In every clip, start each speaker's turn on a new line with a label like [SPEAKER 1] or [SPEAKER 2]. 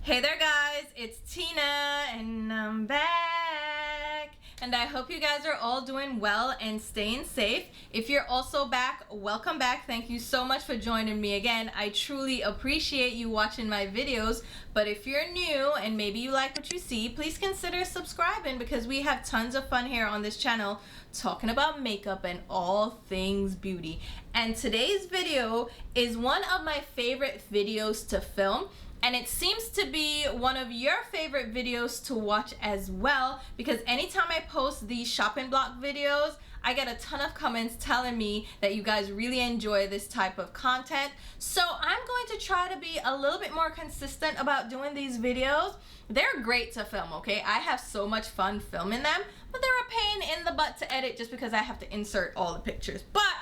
[SPEAKER 1] Hey there guys, it's Tina and I'm back, and I hope you guys are all doing well and staying safe. If you're also back, welcome back. Thank you so much for joining me again. I truly appreciate you watching my videos, but if you're new and maybe you like what you see, please consider subscribing because we have tons of fun here on this channel talking about makeup and all things beauty. And today's video is one of my favorite videos to film. And it seems to be one of your favorite videos to watch as well, because anytime I post these shopping block videos, I get a ton of comments telling me that you guys really enjoy this type of content. So I'm going to try to be a little bit more consistent about doing these videos. They're great to film, okay? I have so much fun filming them, but they're a pain in the butt to edit just because I have to insert all the pictures. But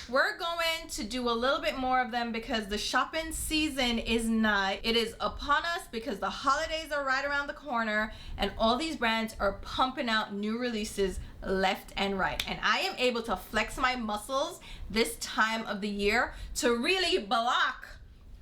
[SPEAKER 1] we're going to do a little bit more of them because the shopping season is nigh. It is upon us because the holidays are right around the corner and all these brands are pumping out new releases left and right. And I am able to flex my muscles this time of the year to really block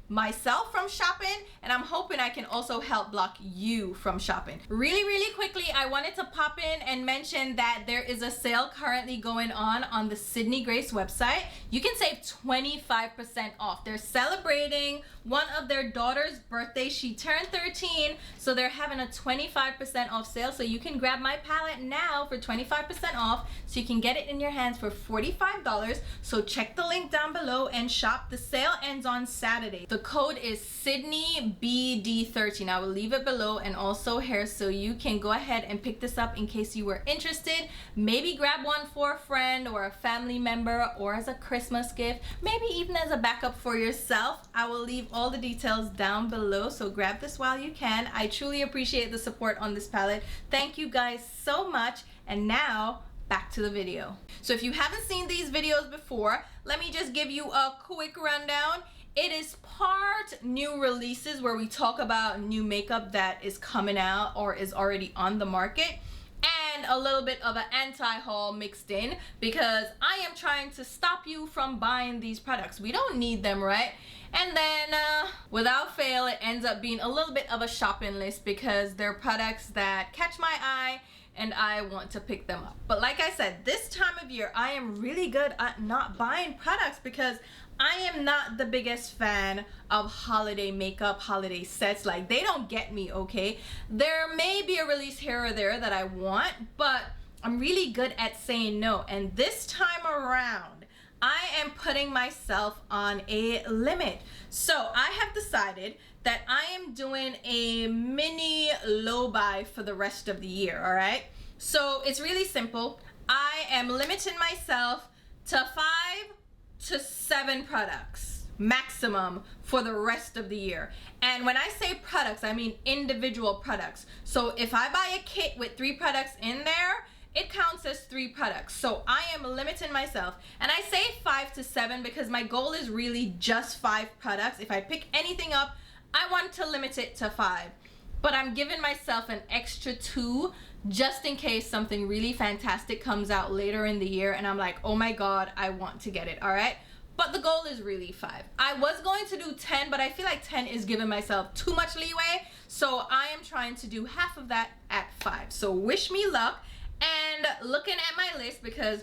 [SPEAKER 1] myself from shopping, and I'm hoping I can also help block you from shopping. Really quickly, I wanted to pop in and mention that there is a sale currently going on the Sydney Grace website. You can save 25% off. They're celebrating one of their daughter's birthday. She turned 13, so they're having a 25% off sale. So you can grab my palette now for 25% off, so you can get it in your hands for $45. So check the link down below and shop. The sale ends on Saturday. The code is SydneyBD13. I will leave it below and also here, so you can go ahead and pick this up in case you were interested. Maybe grab one for a friend or a family member, or as a Christmas gift, maybe even as a backup for yourself. I will leave all the details down below, so grab this while you can. I truly appreciate the support on this palette. Thank you guys so much. And now back to the video. So if you haven't seen these videos before, let me just give you a quick rundown. It is part new releases where we talk about new makeup that is coming out or is already on the market, and a little bit of an anti-haul mixed in because I am trying to stop you from buying these products. We don't need them, right? And then without fail, it ends up being a little bit of a shopping list because they're products that catch my eye and I want to pick them up. But like I said, this time of year, I am really good at not buying products because I am not the biggest fan of holiday makeup, holiday sets. Like, they don't get me, okay? There may be a release here or there that I want, but I'm really good at saying no. And this time around, I am putting myself on a limit. So I have decided that I am doing a mini low buy for the rest of the year, all right? So it's really simple. I am limiting myself to 5 to 7 products maximum for the rest of the year. And when I say products, I mean individual products. So if I buy a kit with 3 products in there, it counts as 3 products. So I am limiting myself, and I say 5 to 7 because my goal is really just 5 products. If I pick anything up, I want to limit it to 5, but I'm giving myself an extra 2 just in case something really fantastic comes out later in the year and I'm like, oh my god, I want to get it. All right, but the goal is really 5. I was going to do 10, but I feel like 10 is giving myself too much leeway, so I am trying to do half of that at 5. So wish me luck. And looking at my list, because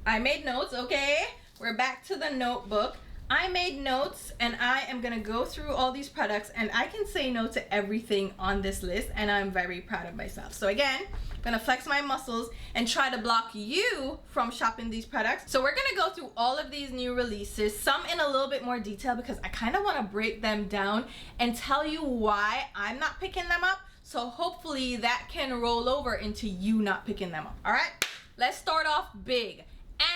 [SPEAKER 1] I made notes, okay? We're back to the notebook. I made notes and I am gonna go through all these products, and I can say no to everything on this list, and I'm very proud of myself. So again, I'm gonna flex my muscles and try to block you from shopping these products. So we're gonna go through all of these new releases, some in a little bit more detail because I kind of want to break them down and tell you why I'm not picking them up. So hopefully that can roll over into you not picking them up. All right, let's start off big.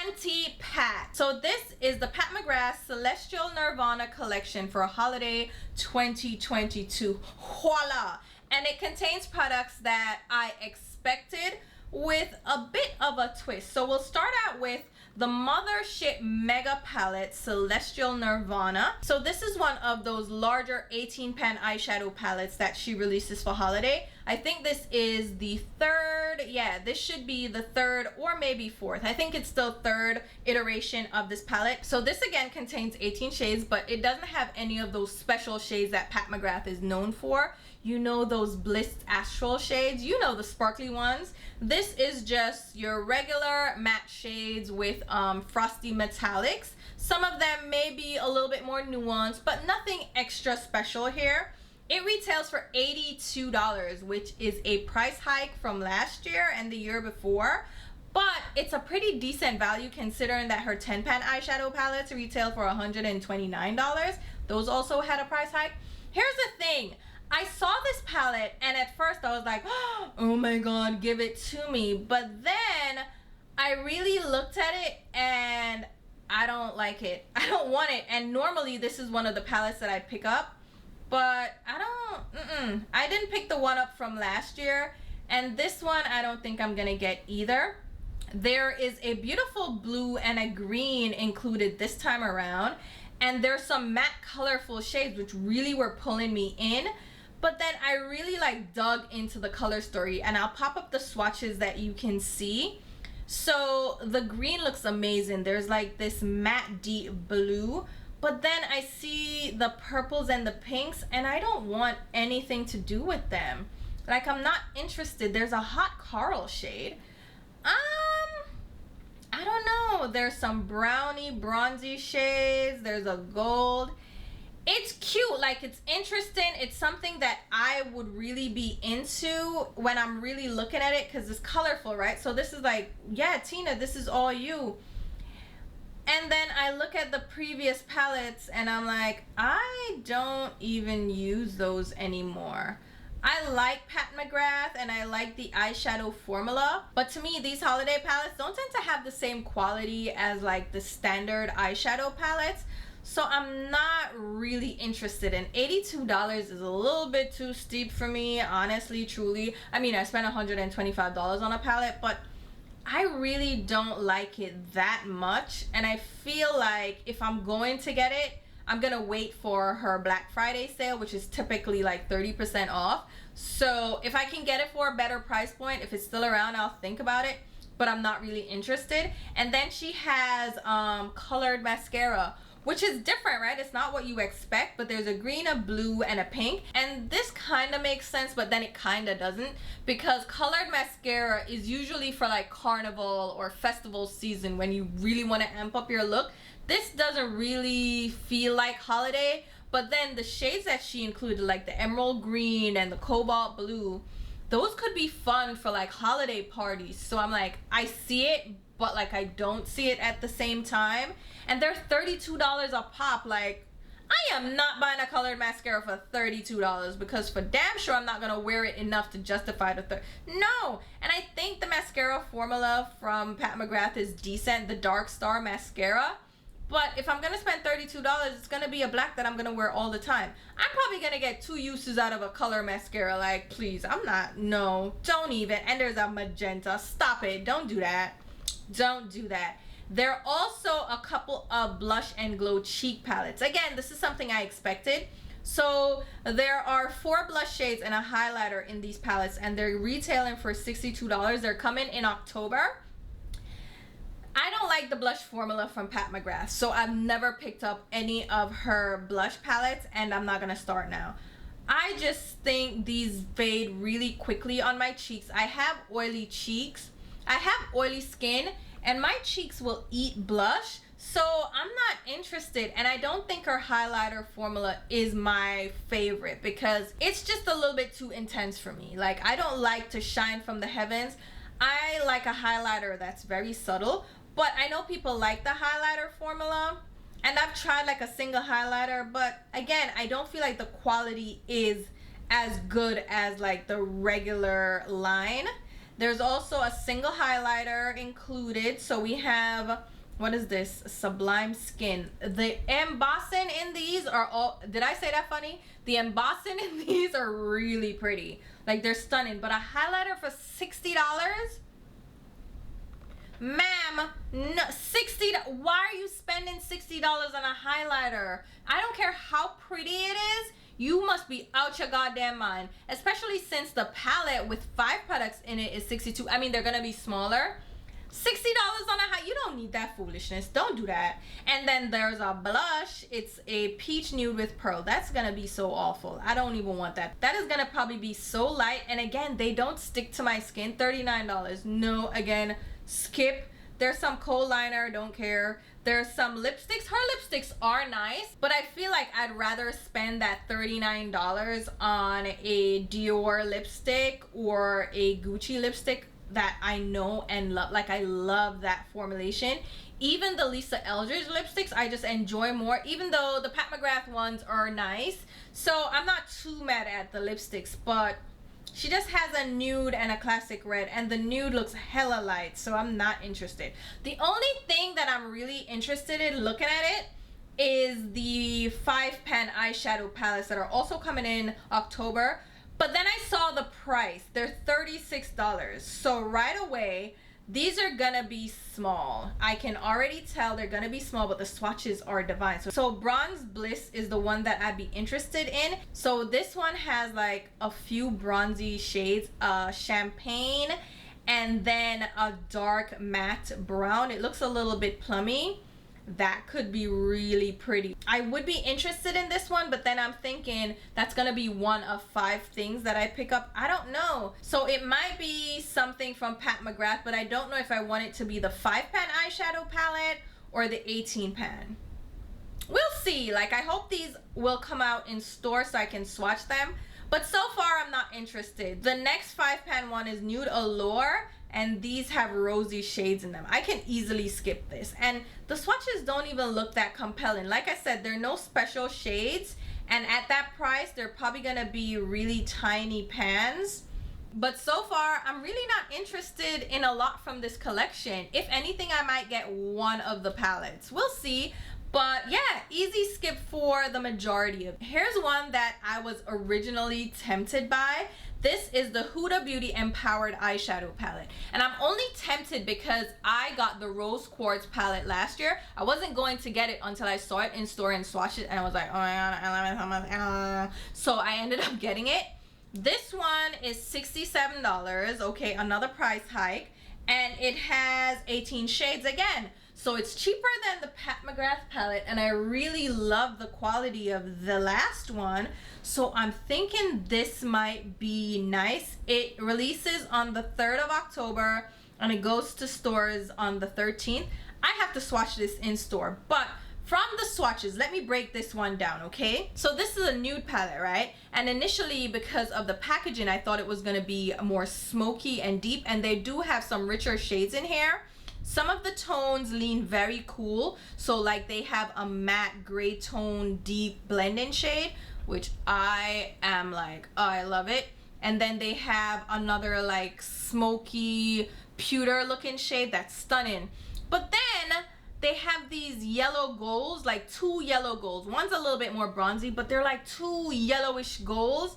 [SPEAKER 1] Anti-Pat. So this is the Pat McGrath Celestial Nirvana collection for holiday 2022. Voila! And it contains products that I expected with a bit of a twist. So we'll start out with the Mothership Mega Palette Celestial Nirvana. So this is one of those larger 18 pan eyeshadow palettes that she releases for holiday. I think this is the third, yeah, this should be the third or maybe fourth. I think it's still third iteration of this palette. So this again contains 18 shades, but it doesn't have any of those special shades that Pat McGrath is known for. You know, those Bliss Astral shades, you know, the sparkly ones. This is just your regular matte shades with frosty metallics. Some of them may be a little bit more nuanced, but nothing extra special here. It retails for $82, which is a price hike from last year and the year before, but it's a pretty decent value considering that her 10-pan eyeshadow palettes retail for $129. Those also had a price hike. Here's the thing. I saw this palette and at first I was like, oh my god, give it to me. But then I really looked at it and I don't like it. I don't want it. And normally this is one of the palettes that I pick up, but I didn't pick the one up from last year. And this one I don't think I'm gonna get either. There is a beautiful blue and a green included this time around. And there's some matte colorful shades which really were pulling me in. But then I really like dug into the color story, and I'll pop up the swatches that you can see. So the green looks amazing. There's like this matte deep blue, but then I see the purples and the pinks and I don't want anything to do with them. Like, I'm not interested. There's a hot coral shade. I don't know. There's some brownie bronzy shades. There's a gold. It's cute, like it's interesting. It's something that I would really be into when I'm really looking at it because it's colorful, right? So this is like, yeah, Tina, this is all you. And then I look at the previous palettes and I'm like, I don't even use those anymore. I like Pat McGrath and I like the eyeshadow formula, but to me these holiday palettes don't tend to have the same quality as like the standard eyeshadow palettes. So I'm not really interested in $82 is a little bit too steep for me, honestly, truly. I mean, I spent $125 on a palette, but I really don't like it that much. And I feel like if I'm going to get it, I'm gonna wait for her Black Friday sale, which is typically like 30% off. So if I can get it for a better price point, if it's still around, I'll think about it, but I'm not really interested. And then she has colored mascara, which is different, right? It's not what you expect, but there's a green, a blue, and a pink. And this kind of makes sense, but then it kind of doesn't, because colored mascara is usually for like carnival or festival season when you really want to amp up your look. This doesn't really feel like holiday, but then the shades that she included, like the emerald green and the cobalt blue, those could be fun for like holiday parties. So I'm like, I see it, but like I don't see it at the same time. And they're $32 a pop. Like, I am not buying a colored mascara for $32 because for damn sure I'm not gonna wear it enough to justify the no. And I think the mascara formula from Pat McGrath is decent, the Dark Star mascara. But if I'm gonna spend $32, it's gonna be a black that I'm gonna wear all the time. I'm probably gonna get 2 uses out of a color mascara. Like, please, I'm not, no, don't even. And there's a magenta. Stop it. Don't do that. Don't do that. There are also a couple of blush and glow cheek palettes. Again, this is something I expected. So there are 4 blush shades and a highlighter in these palettes, and they're retailing for $62. They're coming in October. I don't like the blush formula from Pat McGrath, so I've never picked up any of her blush palettes, and I'm not gonna start now. I just think these fade really quickly on my cheeks. I have oily cheeks. I have oily skin, and my cheeks will eat blush, so I'm not interested. And I don't think her highlighter formula is my favorite because it's just a little bit too intense for me. Like, I don't like to shine from the heavens. I like a highlighter that's very subtle, but I know people like the highlighter formula, and I've tried like a single highlighter, but again, I don't feel like the quality is as good as like the regular line. There's also a single highlighter included. So we have, what is this? Sublime Skin. The embossing in these are all, did I say that funny? The embossing in these are really pretty. Like, they're stunning. But a highlighter for $60? Ma'am, no, why are you spending $60 on a highlighter? I don't care how pretty it is. you must be out your goddamn mind. Especially since the palette with 5 products in it is $62. I mean, they're gonna be smaller. $60 on a high, you don't need that foolishness. Don't do that. And then there's a blush. It's a peach nude with pearl. That's gonna be so awful. I don't even want that. That is gonna probably be so light. And again, they don't stick to my skin. $39. No, again, skip. There's some coal liner, don't care. There's some lipsticks. Her lipsticks are nice, but I feel like I'd rather spend that $39 on a Dior lipstick or a Gucci lipstick that I know and love. Like, I love that formulation. Even the Lisa Eldridge lipsticks I just enjoy more, even though the Pat McGrath ones are nice. So I'm not too mad at the lipsticks, but she just has a nude and a classic red, and the nude looks hella light, so I'm not interested. The only thing that I'm really interested in looking at it is the 5-pan eyeshadow palettes that are also coming in October. But then I saw the price. They're $36. So right away, these are gonna be small. I can already tell they're gonna be small, but the swatches are divine. So Bronze Bliss is the one that I'd be interested in. So this one has like a few bronzy shades, champagne, and then a dark matte brown. It looks a little bit plummy. That could be really pretty. I would be interested in this one, but then I'm thinking that's gonna be one of 5 things that I pick up. I don't know. So it might be something from Pat McGrath, but I don't know if I want it to be the 5-pan eyeshadow palette or the 18-pan. We'll see. Like, I hope these will come out in store so I can swatch them. But so far, I'm not interested. The next 5-pan one is Nude Allure, and these have rosy shades in them. I can easily skip this. And the swatches don't even look that compelling. Like I said, there are no special shades. And at that price, they're probably gonna be really tiny pans. But so far, I'm really not interested in a lot from this collection. If anything, I might get one of the palettes. We'll see. But yeah, easy skip for the majority of. Here's one that I was originally tempted by. This is the Huda Beauty Empowered Eyeshadow Palette. And I'm only tempted because I got the Rose Quartz palette last year. I wasn't going to get it until I saw it in store and swatched it, and I was like, oh my god, I love it so much. So I ended up getting it. This one is $67. Okay, another price hike. And it has 18 shades again. So it's cheaper than the Pat McGrath palette, and I really love the quality of the last one. So I'm thinking this might be nice. It releases on the 3rd of October, and it goes to stores on the 13th. I have to swatch this in store, but from the swatches, let me break this one down, okay? So this is a nude palette, right? And initially, because of the packaging, I thought it was gonna be more smoky and deep, and they do have some richer shades in here. Some of the tones lean very cool. So like they have a matte gray tone, deep blending shade, which I am like, oh, I love it. And then they have another like smoky, pewter looking shade that's stunning. But then they have these yellow golds, like 2 yellow golds. One's a little bit more bronzy, but they're like 2 yellowish golds.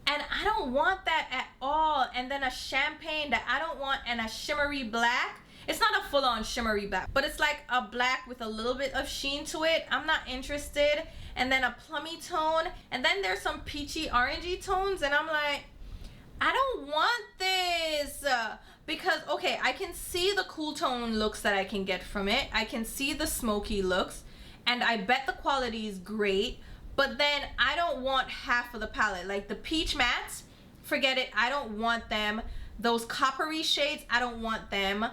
[SPEAKER 1] And I don't want that at all. And then a champagne that I don't want, and a shimmery black. It's not a full-on shimmery black, but it's like a black with a little bit of sheen to it. I'm not interested. And then a plummy tone. And then there's some peachy orangey tones. And I'm like, I don't want this. Because, okay, I can see the cool tone looks that I can get from it. I can see the smoky looks. And I bet the quality is great. But then I don't want half of the palette. Like the peach mattes, forget it. I don't want them. Those coppery shades, I don't want them.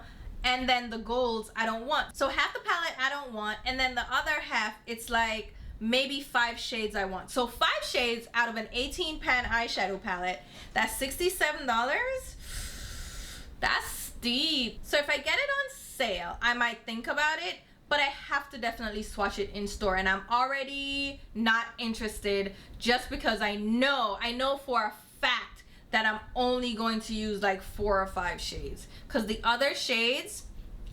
[SPEAKER 1] And then the golds, I don't want. So half the palette I don't want, and then the other half, it's like maybe 5 shades I want. So 5 shades out of an 18-pan eyeshadow palette, that's $67. That's steep. So if I get it on sale, I might think about it, but I have to definitely swatch it in store. And I'm already not interested just because I know for a fact that I'm only going to use like 4 or 5 shades. Because the other shades,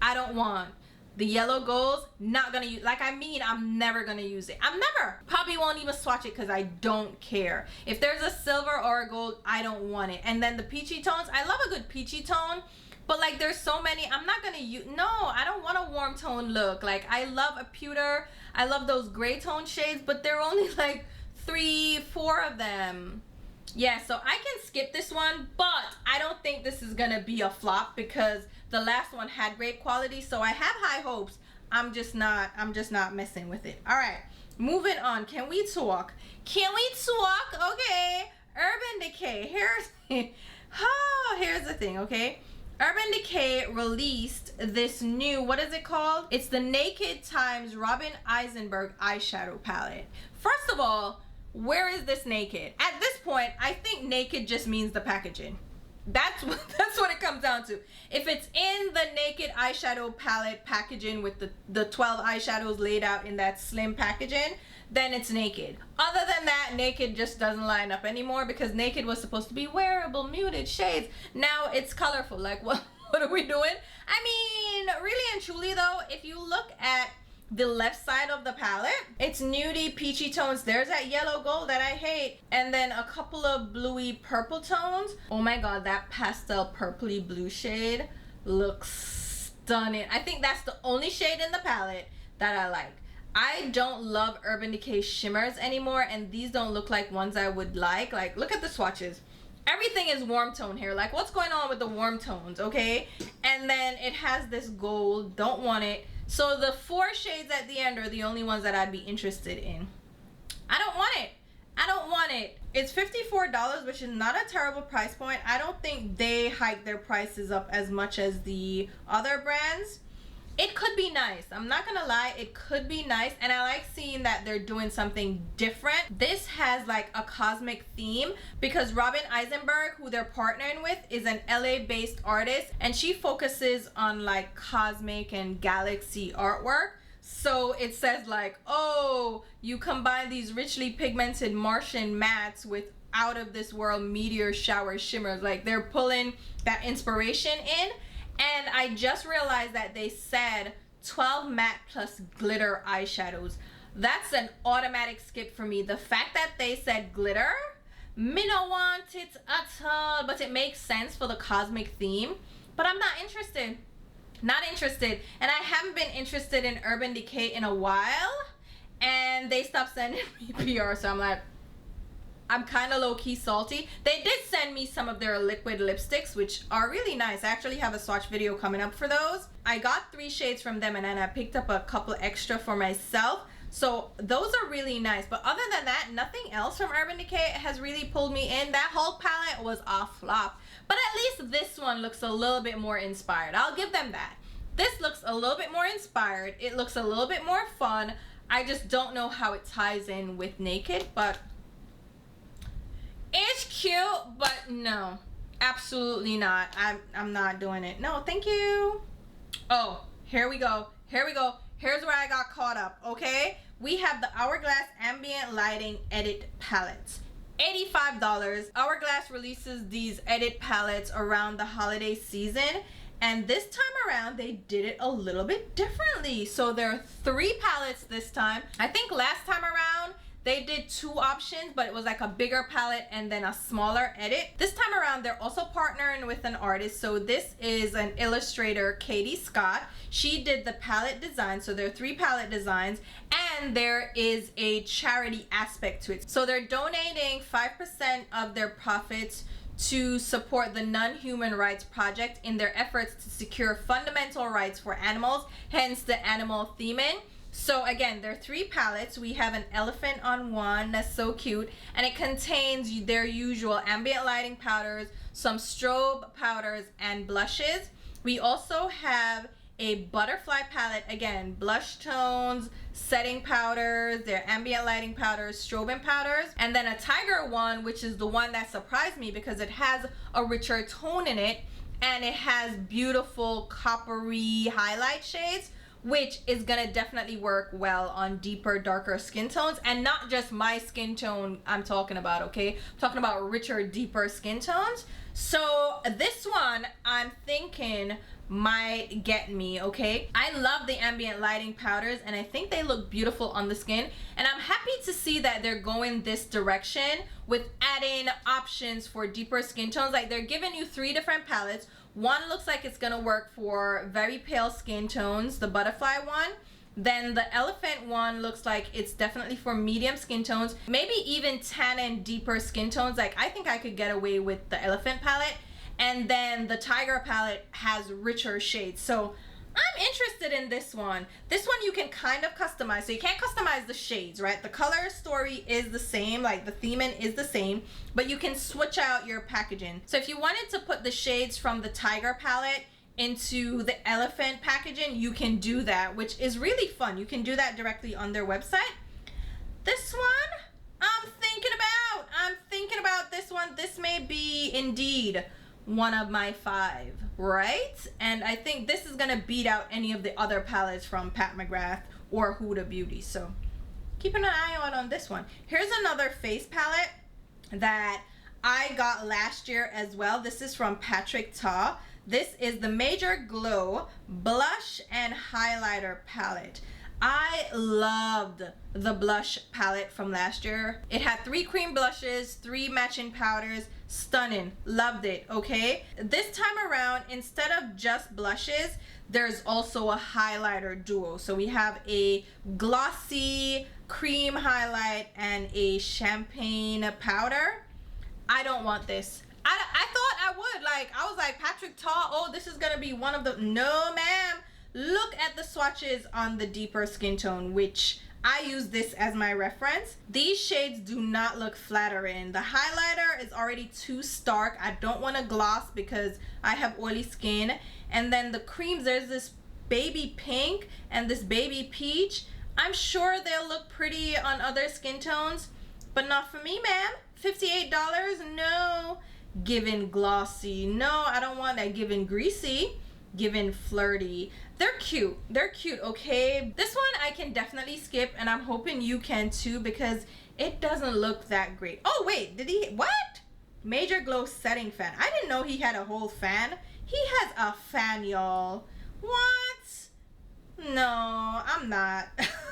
[SPEAKER 1] I don't want. The yellow golds, not gonna use. Like, I mean, I'm never gonna use it. I'm never. Probably won't even swatch it because I don't care. If there's a silver or a gold, I don't want it. And then the peachy tones, I love a good peachy tone. But like, there's so many, I'm not gonna use. No, I don't want a warm tone look. Like, I love a pewter. I love those gray tone shades, but they're only like 3, 4 of them. Yeah, so I can skip this one, but I don't think this is gonna be a flop because the last one had great quality, so I have high hopes. I'm just not messing with it. All right, moving on. Can we talk? Okay, Urban Decay. Here's the thing, okay? Urban Decay released this new, what is it called? It's the Naked Times Robin Eisenberg eyeshadow palette. First of all, where is this naked? At this point, I think naked just means the packaging. That's what it comes down to. If it's in the Naked eyeshadow palette packaging with the 12 eyeshadows laid out in that slim packaging, then it's naked. Other than that, naked just doesn't line up anymore because naked was supposed to be wearable, muted shades. Now it's colorful. Like, what are we doing? I mean, really and truly though, if you look at the left side of the palette, it's nudie peachy tones. There's that yellow gold that I hate, and then a couple of bluey purple tones. Oh my god, that pastel purpley blue shade looks stunning. I think that's the only shade in the palette that I like. I don't love Urban Decay shimmers anymore, and these don't look like ones I would like. Like, look at the swatches. Everything is warm tone here. Like, what's going on with the warm tones, okay? And then it has this gold. Don't want it. So the 4 shades at the end are the only ones that I'd be interested in. I don't want it. I don't want it. It's $54, which is not a terrible price point. I don't think they hike their prices up as much as the other brands. It could be nice. I'm not gonna lie, it could be nice, and I like seeing that they're doing something different. This has like a cosmic theme because Robin Eisenberg, who they're partnering with, is an LA-based artist, and she focuses on like cosmic and galaxy artwork. So it says like, oh, you combine these richly pigmented Martian mattes with out of this world meteor shower shimmers. Like, they're pulling that inspiration in. And I just realized that they said 12 matte plus glitter eyeshadows. That's an automatic skip for me. The fact that they said glitter, me no want it at all, but it makes sense for the cosmic theme. But I'm not interested. Not interested. And I haven't been interested in Urban Decay in a while. And they stopped sending me PR, so I'm like, I'm kind of low-key salty. They did send me some of their liquid lipsticks, which are really nice. I actually have a swatch video coming up for those. I got 3 shades from them, and then I picked up a couple extra for myself. So those are really nice. But other than that, nothing else from Urban Decay has really pulled me in. That whole palette was a flop. But at least this one looks a little bit more inspired. I'll give them that. This looks a little bit more inspired. It looks a little bit more fun. I just don't know how it ties in with Naked, but it's cute, but no, absolutely not. I'm not doing it. No, thank you. Oh, here we go. Here's where I got caught up, okay? We have the Hourglass Ambient Lighting Edit Palettes. $85. Hourglass releases these edit palettes around the holiday season, and this time around they did it a little bit differently. So there are 3 palettes this time. I think last time around they did 2 options, but it was like a bigger palette and then a smaller edit. This time around, they're also partnering with an artist. So this is an illustrator, Katie Scott. She did the palette design. So there are 3 palette designs, and there is a charity aspect to it. So they're donating 5% of their profits to support the Non-Human Rights Project in their efforts to secure fundamental rights for animals, hence the animal theming. So again, there are 3 palettes. We have an elephant on one, that's so cute, and it contains their usual ambient lighting powders, some strobe powders, and blushes. We also have a butterfly palette, again, blush tones, setting powders, their ambient lighting powders, strobing powders, and then a tiger one, which is the one that surprised me because it has a richer tone in it, and it has beautiful coppery highlight shades, which is gonna definitely work well on deeper, darker skin tones, and not just my skin tone I'm talking about, okay? I'm talking about richer, deeper skin tones. So this one, I'm thinking might get me, okay? I love the ambient lighting powders, and I think they look beautiful on the skin, and I'm happy to see that they're going this direction with adding options for deeper skin tones. Like, they're giving you 3 different palettes. One looks like it's gonna work for very pale skin tones, the butterfly one. Then the elephant one looks like it's definitely for medium skin tones, maybe even tan and deeper skin tones. Like I think I could get away with the elephant palette. And then the tiger palette has richer shades. So I'm interested in this one. This one you can kind of customize. So you can't customize the shades, right? The color story is the same, like the theming is the same, but you can switch out your packaging. So if you wanted to put the shades from the tiger palette into the elephant packaging, you can do that, which is really fun. You can do that directly on their website. This one, I'm thinking about this one. This may be indeed one of my 5, right? And I think this is gonna beat out any of the other palettes from Pat McGrath or Huda Beauty. So keep an eye out on this one. Here's another face palette that I got last year as well. This is from Patrick Ta. This is the Major Glow Blush and Highlighter Palette. I loved the blush palette from last year. It had 3 cream blushes, 3 matching powders. Stunning. Loved it. Okay, this time around, instead of just blushes, there's also a highlighter duo. So we have a glossy cream highlight and a champagne powder. I don't want this. I thought I would. Like, I was like, Patrick Ta, oh, this is gonna be one of the... No, ma'am. Look at the swatches on the deeper skin tone, which I use this as my reference. These shades do not look flattering. The highlighter is already too stark. I don't want to gloss because I have oily skin. And then the creams, there's this baby pink and this baby peach. I'm sure they'll look pretty on other skin tones, but not for me, ma'am. $58? No. Given glossy. No, I don't want that. Given greasy. Given flirty. They're cute, okay? This one I can definitely skip, and I'm hoping you can too, because it doesn't look that great. Oh wait, did he, what? Major Glow setting fan. I didn't know he had a whole fan. He has a fan, y'all. What? No, I'm not.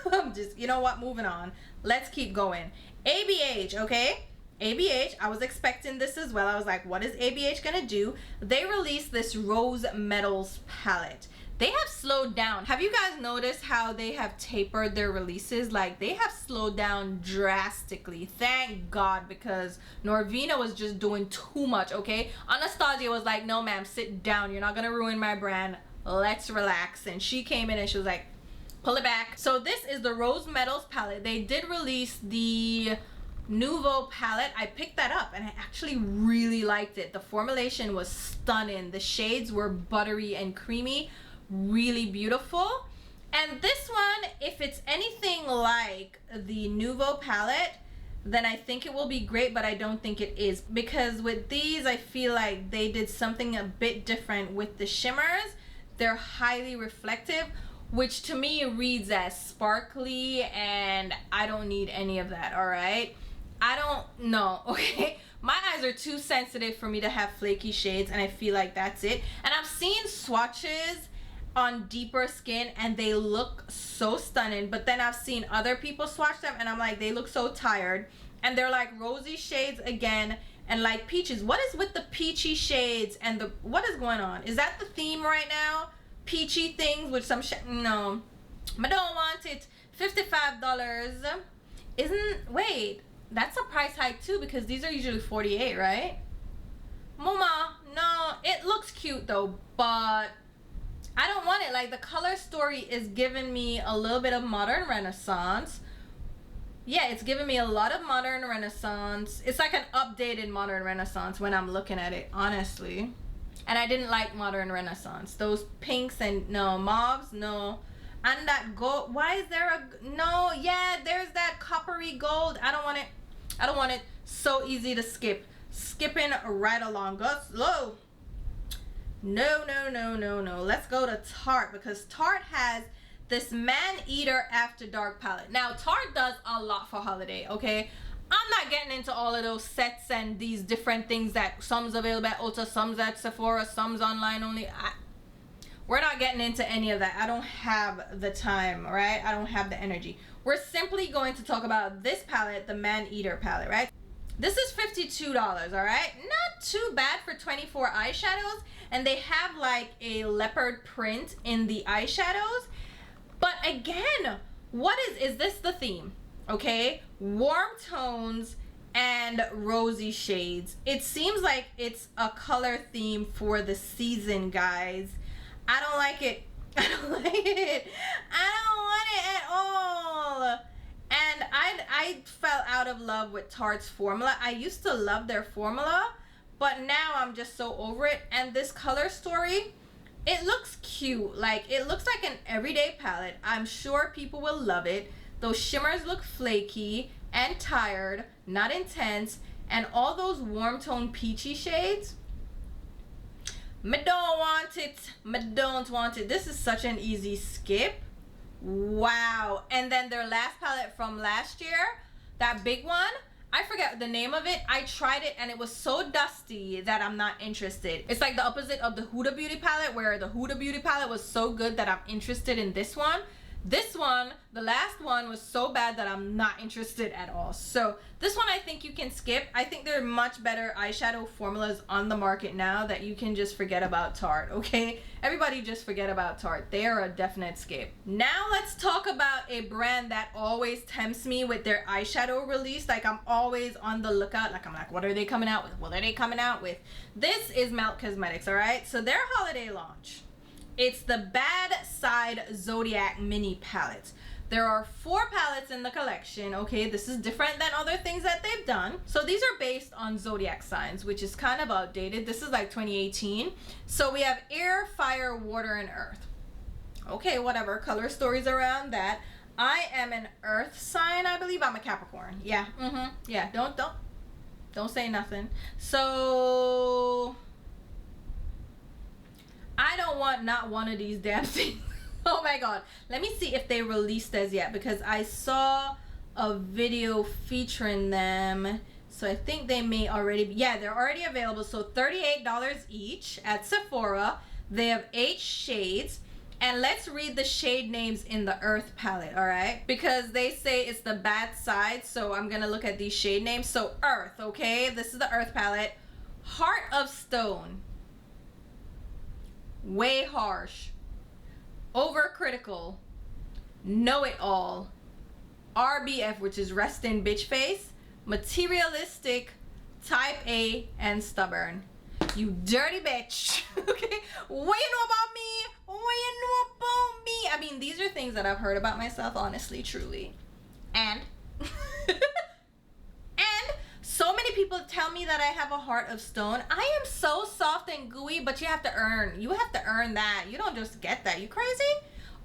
[SPEAKER 1] I'm just, you know what, moving on. Let's keep going. ABH, okay? ABH, I was expecting this as well. I was like, what is ABH gonna do? They released this Rose Metals palette. They have slowed down. Have you guys noticed how they have tapered their releases? Like, they have slowed down drastically. Thank God, because Norvina was just doing too much, okay? Anastasia was like, no ma'am, sit down. You're not gonna ruin my brand. Let's relax. And she came in and she was like, pull it back. So this is the Rose Metals palette. They did release the Nouveau palette. I picked that up and I actually really liked it. The formulation was stunning. The shades were buttery and creamy. Really beautiful. And this one, if it's anything like the Nouveau palette, then I think it will be great, but I don't think it is, because with these I feel like they did something a bit different with the shimmers. They're highly reflective, which to me reads as sparkly, and I don't need any of that. All right, I don't know. Okay, my eyes are too sensitive for me to have flaky shades, and I feel like that's it. And I've seen swatches on deeper skin and they look so stunning, but then I've seen other people swatch them and I'm like, they look so tired, and they're like rosy shades again and like peaches. What is with the peachy shades and the, what is going on? Is that the theme right now? Peachy things with some no, I don't want it. $55 isn't, wait, that's a price hike too, because these are usually $48, right? Mama, no, it looks cute though, but I don't want it. Like, the color story is giving me a little bit of modern renaissance. Yeah, it's giving me a lot of modern renaissance. It's like an updated modern renaissance when I'm looking at it, honestly. And I didn't like modern renaissance. Those pinks and no mauves, no. And that gold, why is there a, no, yeah, there's that coppery gold. I don't want it. I don't want it. So easy to skip. Skipping right along. Go slow. No, no, no, no, no. Let's go to Tarte, because Tarte has this Man-Eater After Dark palette. Now, Tarte does a lot for holiday, okay? I'm not getting into all of those sets and these different things that some's available at Ulta, some's at Sephora, some's online only. We're not getting into any of that. I don't have the time, all right? I don't have the energy. We're simply going to talk about this palette, the Man-Eater palette, right? This is $52, all right? Not too bad for 24 eyeshadows. And they have like a leopard print in the eyeshadows. But again, what is this the theme? Okay, warm tones and rosy shades. It seems like it's a color theme for the season, guys. I don't like it. I don't like it. I don't want it at all. And I fell out of love with Tarte's formula. I used to love their formula, but now I'm just so over it. And this color story, it looks cute. Like, it looks like an everyday palette. I'm sure people will love it. Those shimmers look flaky and tired, not intense, and all those warm tone peachy shades. Me don't want it. Me don't want it. This is such an easy skip. Wow. And then their last palette from last year, that big one, I forget the name of it. I tried it and it was so dusty that I'm not interested. It's like the opposite of the Huda Beauty palette, where the Huda Beauty palette was so good that I'm interested in this one. This one, the last one, was so bad that I'm not interested at all. So this one I think you can skip. I think there are much better eyeshadow formulas on the market now that you can just forget about Tarte, okay? Everybody just forget about Tarte. They are a definite skip. Now let's talk about a brand that always tempts me with their eyeshadow release. Like, I'm always on the lookout. Like, I'm like, what are they coming out with? What are they coming out with? This is Melt Cosmetics, all right? So their holiday launch. It's the Bad Side Zodiac Mini Palette. There are 4 palettes in the collection, okay? This is different than other things that they've done. So these are based on zodiac signs, which is kind of outdated. This is like 2018. So we have air, fire, water, and earth. Okay, whatever. Color stories around that. I am an earth sign, I believe. I'm a Capricorn. Yeah, yeah, don't say nothing. So I don't want not one of these damn things. Oh my god. Let me see if they released this yet, because I saw a video featuring them. So I think they may already be, yeah, they're already available. So $38 each at Sephora. They have 8 shades. And let's read the shade names in the Earth palette, all right? Because they say it's the bad side, so I'm gonna look at these shade names. So Earth, okay? This is the Earth palette. Heart of Stone. Way Harsh. Overcritical. Know It All. RBF, which is Restin' Bitch Face. Materialistic. Type A, and Stubborn. You dirty bitch. Okay? What you know about me? What you know about me? I mean, these are things that I've heard about myself, honestly, truly. And so many people tell me that I have a heart of stone. I am so soft and gooey, but you have to earn. You have to earn that. You don't just get that. You crazy?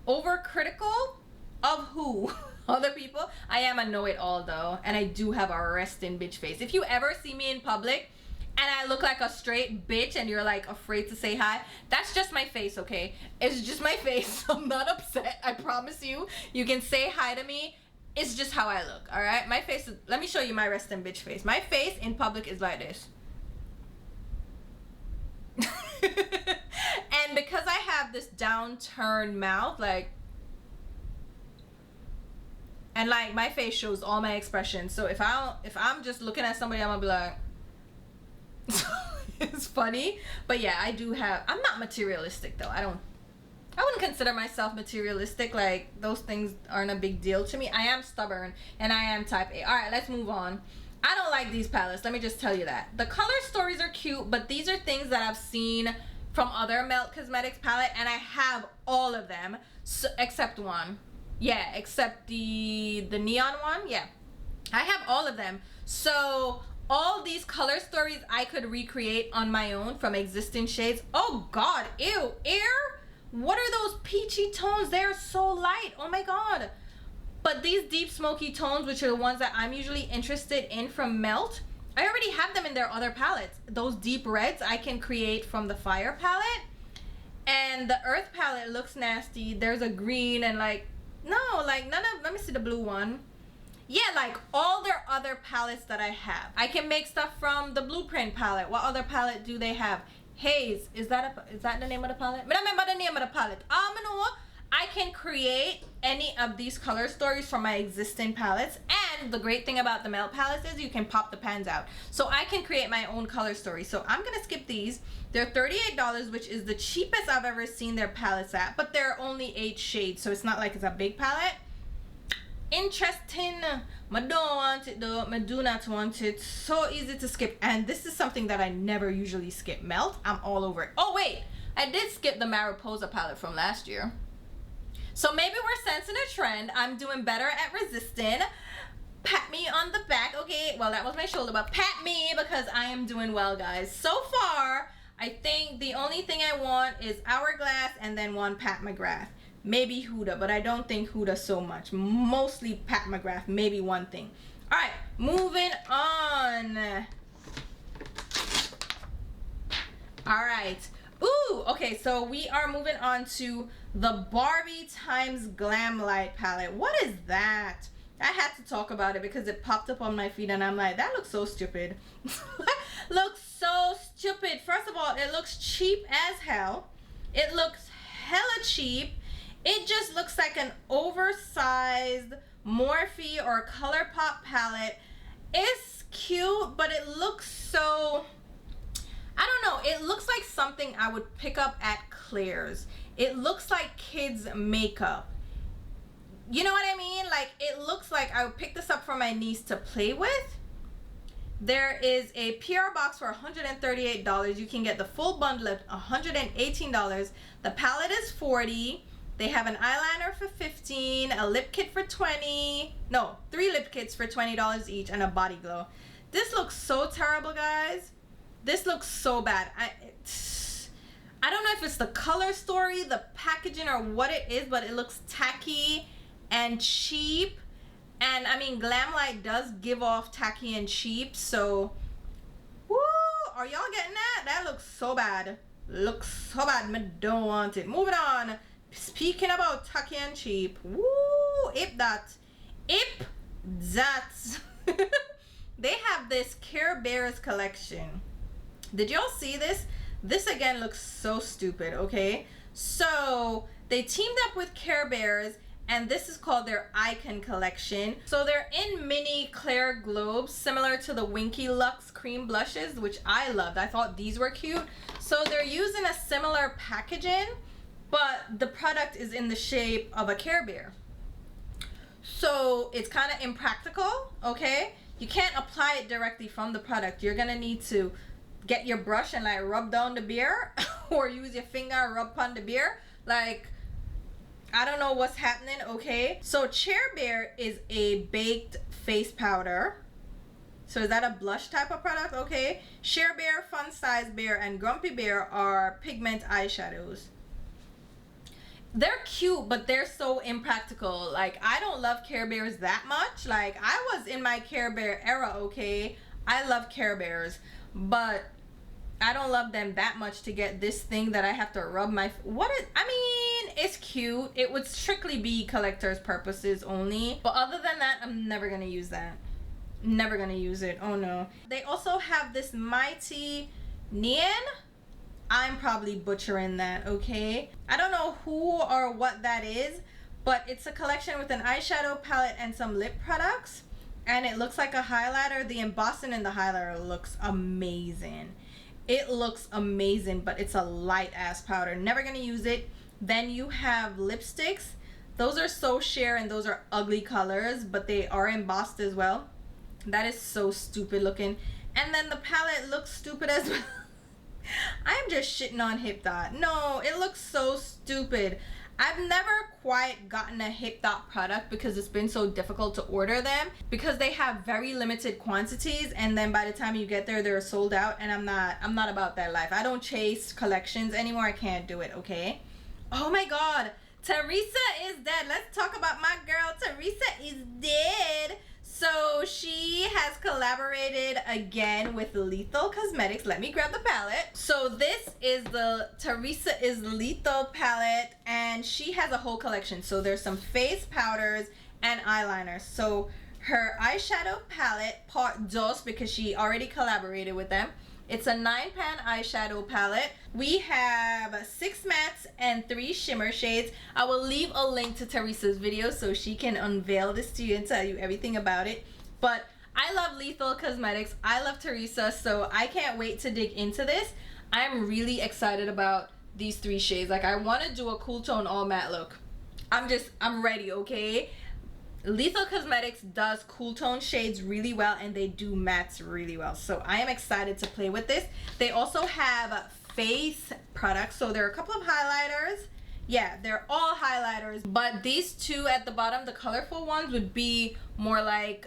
[SPEAKER 1] Overcritical of who? Other people? I am a know-it-all though, and I do have a resting bitch face. If you ever see me in public and I look like a straight bitch and you're like afraid to say hi, that's just my face, okay? It's just my face. I'm not upset. I promise you. You can say hi to me. It's just how I look, all right? My face is, let me show you my resting bitch face. My face in public is like this. And because I have this downturned mouth, like, and like my face shows all my expressions. So if I'm just looking at somebody, I'm gonna be like, it's funny. But yeah, I do have, I'm not materialistic though. I wouldn't consider myself materialistic. Like, those things aren't a big deal to me. I am stubborn and I am type A. All right, let's move on. I don't like these palettes. Let me just tell you that. The color stories are cute, but these are things that I've seen from other Melt Cosmetics palette, and I have all of them, so, except one. Yeah, except the neon one. Yeah, I have all of them. So all these color stories I could recreate on my own from existing shades. Oh God, ew, air. What are those peachy tones? They're so light. Oh my God. But these deep smoky tones, which are the ones that I'm usually interested in from Melt, I already have them in their other palettes. Those deep reds I can create from the Fire palette. And the Earth palette looks nasty. There's a green and like, no, like none of, let me see the blue one. Yeah, like all their other palettes that I have. I can make stuff from the Blueprint palette. What other palette do they have? Haze. Is that the name of the palette? I don't remember the name of the palette. I can create any of these color stories from my existing palettes, and the great thing about the melt palettes is you can pop the pans out, so I can create my own color story. So I'm gonna skip these. They're $38, which is the cheapest I've ever seen their palettes at, but they're only 8 shades, so it's not like it's a big palette. Interesting. I don't want it though. I do not want it. So easy to skip, and this is something that I never usually skip. Melt, I'm all over it. Oh wait, I did skip the Mariposa palette from last year. So maybe we're sensing a trend. I'm doing better at resisting. Pat me on the back. Okay, well that was my shoulder, but pat me because I am doing well, guys. So far, I think the only thing I want is Hourglass and then one Pat McGrath. Maybe Huda, but I don't think Huda so much. Mostly Pat McGrath, maybe one thing. All right, moving on. All right. Ooh, okay, so we are moving on to the Barbie Times Glam Light palette. What is that? I had to talk about it because it popped up on my feed and I'm like, that looks so stupid. Looks so stupid. First of all, it looks cheap as hell. It looks hella cheap. It just looks like an oversized Morphe or ColourPop palette. It's cute, but it looks so, I don't know, it looks like something I would pick up at Claire's. It looks like kids makeup. You know what I mean? Like, it looks like I would pick this up for my niece to play with. There is a PR box for $138. You can get the full bundle at $118. The palette is $40. They have an eyeliner for $15, a lip kit for $20. No, 3 lip kits for $20 each, and a body glow. This looks so terrible, guys. This looks so bad. I don't know if it's the color story, the packaging, or what it is, but it looks tacky and cheap. And I mean, Glam Light does give off tacky and cheap, so woo, are y'all getting that? That looks so bad. Looks so bad. I don't want it. Moving on. Speaking about tacky and cheap, woo, ip that. They have this Care Bears collection. Did y'all see this? This again looks so stupid, okay? So they teamed up with Care Bears, and this is called their Icon collection. So they're in mini clear globes, similar to the Winky Lux cream blushes, which I loved. I thought these were cute. So they're using a similar packaging, but the product is in the shape of a Care Bear. So it's kind of impractical, okay? You can't apply it directly from the product. You're gonna need to get your brush and like rub down the beer or use your finger and rub on the beer. Like, I don't know what's happening, okay? So Chair Bear is a baked face powder. So is that a blush type of product? Okay. Share Bear, Fun Size Bear, and Grumpy Bear are pigment eyeshadows. They're cute, but they're so impractical. Like, I don't love Care Bears that much. Like, I was in my Care Bear era, okay? I love Care Bears, but I don't love them that much to get this thing that I have to rub my, I mean, it's cute. It would strictly be collector's purposes only, but other than that, I'm never gonna use that. Never gonna use it. Oh no. They also have this Mighty Neon. I'm probably butchering that, okay? I don't know who or what that is, but it's a collection with an eyeshadow palette and some lip products, and it looks like a highlighter. The embossing in the highlighter looks amazing. It looks amazing, but it's a light ass powder. Never gonna use it. Then you have lipsticks. Those are so sheer and those are ugly colors, but they are embossed as well. That is so stupid looking. And then the palette looks stupid as well. I'm just shitting on Hip Dot. No, it looks so stupid. I've never quite gotten a Hip Dot product because it's been so difficult to order them, because they have very limited quantities, and then by the time you get there, they're sold out, and I'm not about that life. I don't chase collections anymore. I can't do it, okay? Oh my god, Teresa is dead. Let's talk about my girl. Teresa is dead. So she has collaborated again with Lethal Cosmetics. Let me grab the palette. So this is the Teresa is Lethal palette, and she has a whole collection. So there's some face powders and eyeliners. So her eyeshadow palette, part dos, because she already collaborated with them, It's a 9-pan eyeshadow palette. We have 6 mattes and 3 shimmer shades. I will leave a link to Teresa's video so she can unveil this to you and tell you everything about it. But I love Lethal Cosmetics. I love Teresa, so I can't wait to dig into this. I'm really excited about these 3 shades. Like, I want to do a cool tone all matte look. I'm ready, okay? Lethal Cosmetics does cool tone shades really well, and they do mattes really well. So I am excited to play with this. They also have face products. So there are a couple of highlighters. Yeah, they're all highlighters. But these 2 at the bottom, the colorful ones, would be more like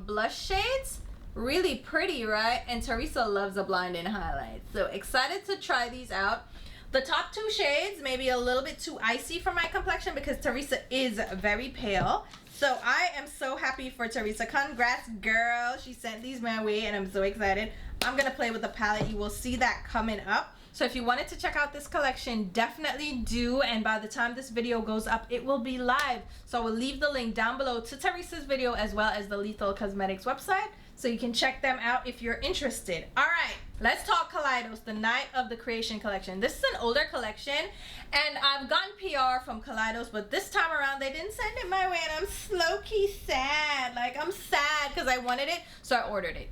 [SPEAKER 1] blush shades. Really pretty, right? And Teresa loves a blinding highlight. So excited to try these out. The top 2 shades may be a little bit too icy for my complexion because Teresa is very pale. So I am so happy for Teresa. Congrats, girl. She sent these my way and I'm so excited. I'm going to play with the palette. You will see that coming up. So if you wanted to check out this collection, definitely do. And by the time this video goes up, it will be live. So I will leave the link down below to Teresa's video as well as the Lethal Cosmetics website, so you can check them out if you're interested. All right, let's talk Kaleidos, the Night of the Creation collection. This is an older collection, and I've gotten PR from Kaleidos, but this time around they didn't send it my way, and I'm low-key sad. Like, I'm sad because I wanted it, so I ordered it.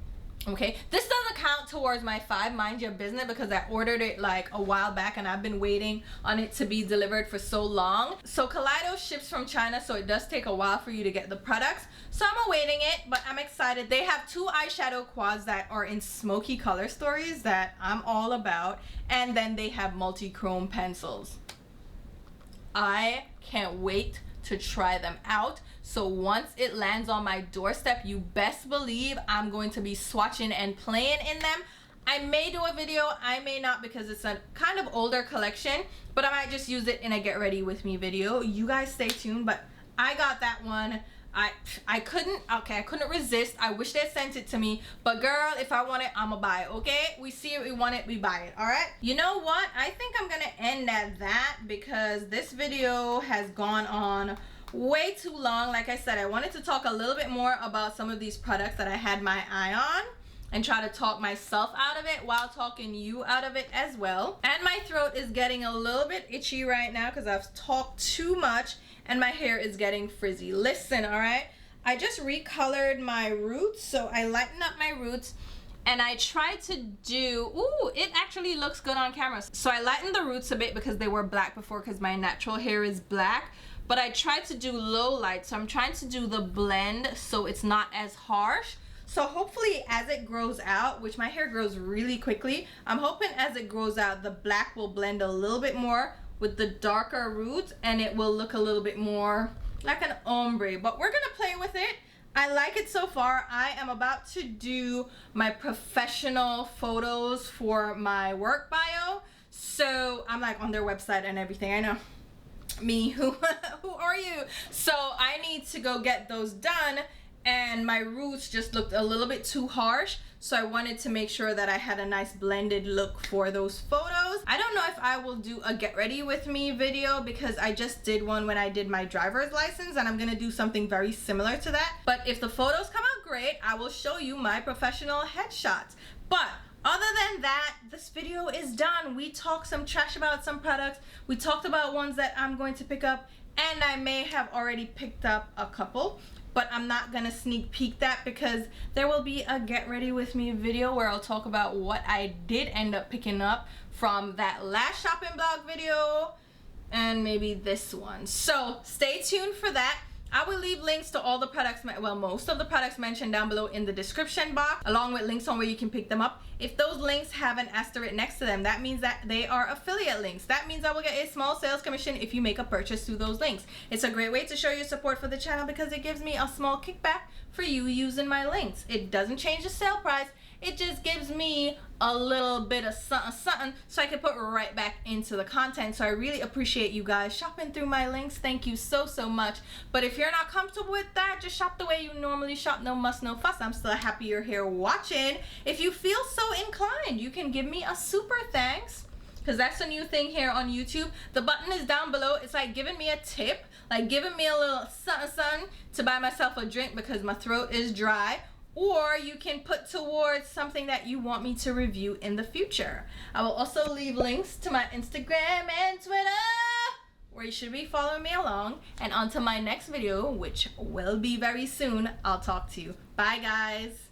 [SPEAKER 1] Okay, this doesn't count towards my 5 mind your business because I ordered it like a while back and I've been waiting on it to be delivered for so long. So Kaleidos ships from China, so it does take a while for you to get the products. So I'm awaiting it, but I'm excited. They have 2 eyeshadow quads that are in smoky color stories that I'm all about, and then they have multi-chrome pencils. I can't wait to try them out. So once it lands on my doorstep, you best believe I'm going to be swatching and playing in them. I may do a video, I may not, because it's a kind of older collection, but I might just use it in a get ready with me video. You guys stay tuned, but I got that one. I couldn't resist. I wish they sent it to me, but girl, if I want it, I'ma buy it. Okay, we see it, we want it, we buy it. All right, you know what, I think I'm gonna end at that because this video has gone on way too long. Like I said, I wanted to talk a little bit more about some of these products that I had my eye on and try to talk myself out of it while talking you out of it as well. And my throat is getting a little bit itchy right now because I've talked too much and my hair is getting frizzy. Listen, all right, I just recolored my roots, so I lightened up my roots and I tried to do, ooh, it actually looks good on camera. So I lightened the roots a bit because they were black before because my natural hair is black. But I tried to do low light, so I'm trying to do the blend so it's not as harsh. So hopefully as it grows out, which my hair grows really quickly, I'm hoping as it grows out, the black will blend a little bit more with the darker roots and it will look a little bit more like an ombre. But we're gonna play with it. I like it so far. I am about to do my professional photos for my work bio. So I'm like on their website and everything. I know. Me, who are you? So I need to go get those done, and my roots just looked a little bit too harsh, so I wanted to make sure that I had a nice blended look for those photos. I don't know if I will do a get ready with me video because I just did one when I did my driver's license, and I'm gonna do something very similar to that. But if the photos come out great, I will show you my professional headshots. But other than that, this video is done. We talked some trash about some products. We talked about ones that I'm going to pick up, and I may have already picked up a couple, but I'm not gonna sneak peek that because there will be a get ready with me video where I'll talk about what I did end up picking up from that last shopping blog video and maybe this one. So stay tuned for that. I will leave links to all the products, well, most of the products mentioned down below in the description box, along with links on where you can pick them up. If those links have an asterisk next to them, that means that they are affiliate links. That means I will get a small sales commission if you make a purchase through those links. It's a great way to show your support for the channel because it gives me a small kickback for you using my links. It doesn't change the sale price. It just gives me a little bit of something so I can put right back into the content. So I really appreciate you guys shopping through my links. Thank you so much. But if you're not comfortable with that, just shop the way you normally shop. No muss, no fuss. I'm still happy you're here watching. If you feel so inclined, you can give me a super thanks, because that's a new thing here on YouTube. The button is down below. It's like giving me a tip, like giving me a little something to buy myself a drink because my throat is dry. or you can put towards something that you want me to review in the future. I will also leave links to my Instagram and Twitter, where you should be following me along. And until my next video, which will be very soon, I'll talk to you. Bye guys.